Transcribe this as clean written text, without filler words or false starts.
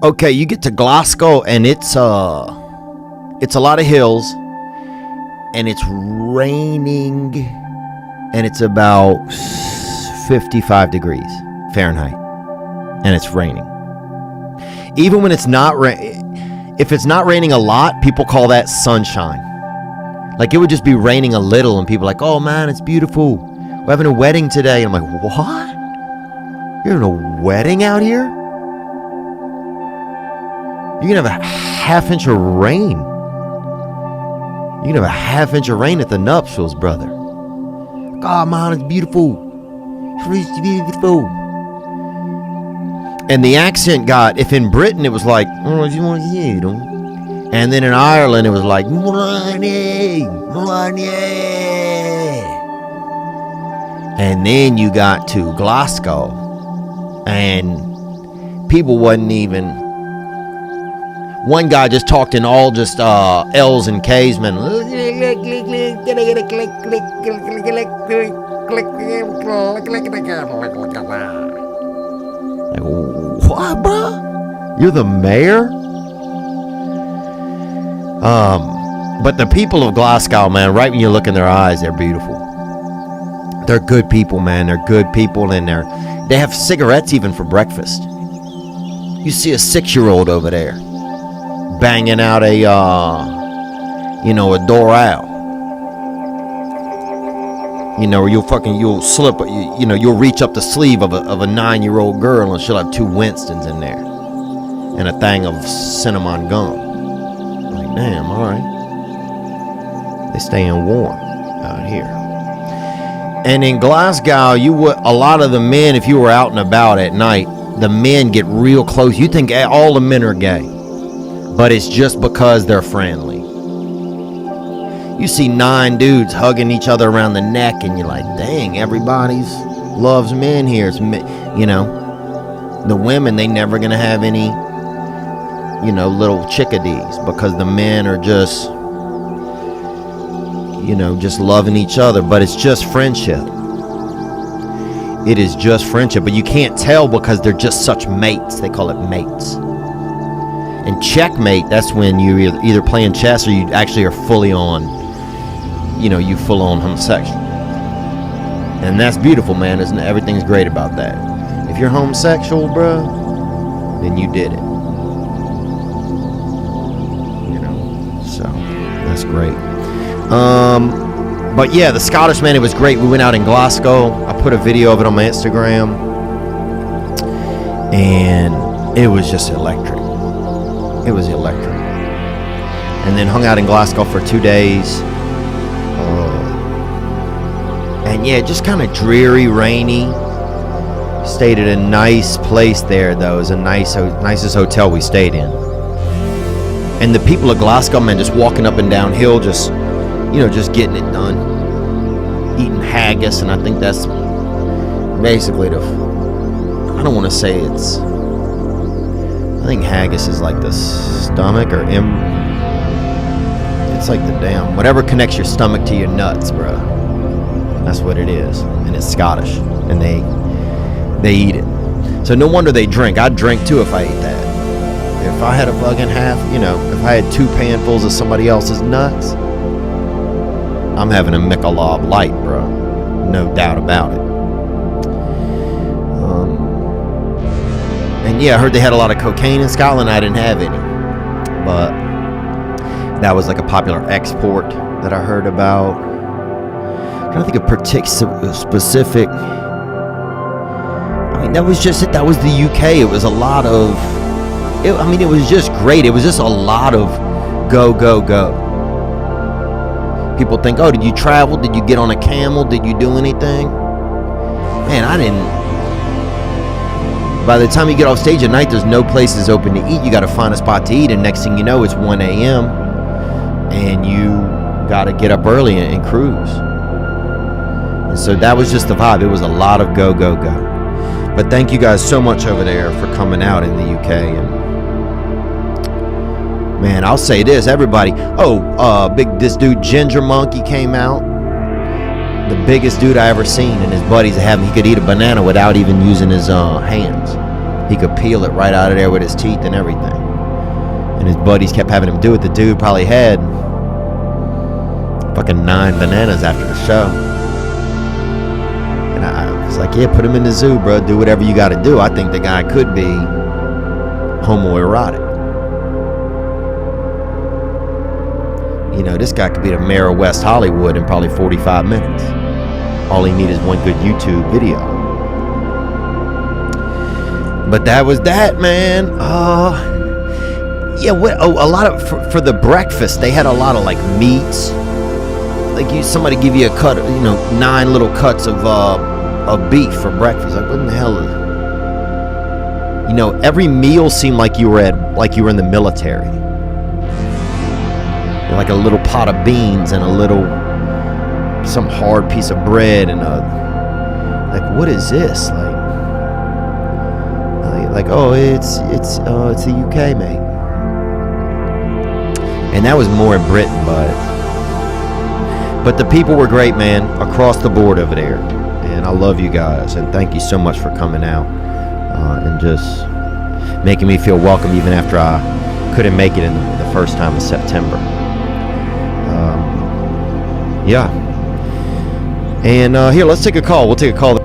Okay, you get to Glasgow and it's a lot of hills and it's raining and it's about 55 degrees Fahrenheit and it's raining. Even when it's not if it's not raining a lot, people call that sunshine. Like, it would just be raining a little and people are like, "Oh man, it's beautiful. We're having a wedding today." And I'm like, "What? You're having a wedding out here? You're going to have a half inch of rain. You're going to have a half inch of rain at the nuptials, brother. God, man, it's beautiful. It's beautiful." And the accent got, if in Britain it was like, "Oh, you want to hear them?" And then in Ireland it was like, "Money, money." And then you got to Glasgow and people wasn't even, one guy just talked in all just L's and K's, man. Like, what, bro? You're the mayor? But the people of Glasgow, man, right when you look in their eyes, they're beautiful. They're good people, man. They're good people, and they have cigarettes even for breakfast. You see a 6-year-old over there banging out a Doral. You'll slip, you'll reach up the sleeve of a 9-year-old girl and she'll have 2 Winstons in there and a thing of cinnamon gum. Like, damn, all right. They staying warm out here. And in Glasgow, a lot of the men, if you were out and about at night, the men get real close. You think all the men are gay, but it's just because they're friendly. You see 9 dudes hugging each other around the neck, and you're like, dang, everybody's loves men here. It's, the women, they never gonna have any, little chickadees, because the men are just, just loving each other. But it's just friendship. It is just friendship, but you can't tell because they're just such mates. They call it mates. And checkmate, that's when you're either playing chess or you actually are fully on, you full on homosexual. And that's beautiful, man. Isn't it? Everything's great about that. If you're homosexual, bro, then you did it. So that's great. But yeah, the Scottish, man, it was great. We went out in Glasgow. I put a video of it on my Instagram, and it was just electric. It was electric. And then hung out in Glasgow for 2 days. And yeah, just kind of dreary, rainy. Stayed at a nice place there, though. It was a nicest hotel we stayed in. And the people of Glasgow, man, just walking up and down hill, just getting it done. Eating haggis, and I think that's basically I don't want to say it's, I think haggis is like the stomach, or it's like the damn, whatever connects your stomach to your nuts, bro. That's what it is. And it's Scottish, and they eat it. So no wonder they drink. I'd drink too if I ate that. If I had a fucking half, if I had 2 panfuls of somebody else's nuts, I'm having a Michelob Light, bro. No doubt about it. And yeah, I heard they had a lot of cocaine in Scotland. I didn't have any, but that was like a popular export that I heard about. I'm trying to think of particular specific. I mean, that was just it. That was the UK. It was a lot of. It was just great. It was just a lot of go, go, go. People think, oh, did you travel? Did you get on a camel? Did you do anything? Man, I didn't. By the time you get off stage at night, there's no places open to eat. You got to find a spot to eat, and next thing you know, it's 1 a.m. and you got to get up early and cruise. And so that was just the vibe. It was a lot of go, go, go. But thank you guys so much over there for coming out in the UK. And man, I'll say this, everybody. This dude Ginger Monkey came out. The biggest dude I ever seen, and his buddies have him. He could eat a banana without even using his hands. He could peel it right out of there with his teeth and everything. And his buddies kept having him do it. The dude probably had fucking 9 bananas after the show. And I was like, yeah, put him in the zoo, bro. Do whatever you got to do. I think the guy could be homoerotic. You know, this guy could be the mayor of West Hollywood in probably 45 minutes. All he needs is one good YouTube video. But that was that, man. Yeah, a lot of for the breakfast they had a lot of like meats. Like somebody give you a cut, 9 little cuts of beef for breakfast. Like, what in the hell is? Every meal seemed like you were in the military. Like a little pot of beans and some hard piece of bread and like, what is this? Like oh, it's the UK, mate. And that was more in Britain, but the people were great, man, across the board over there. And I love you guys, and thank you so much for coming out and just making me feel welcome even after I couldn't make it in the first time in September. Yeah. And here, let's take a call. We'll take a call.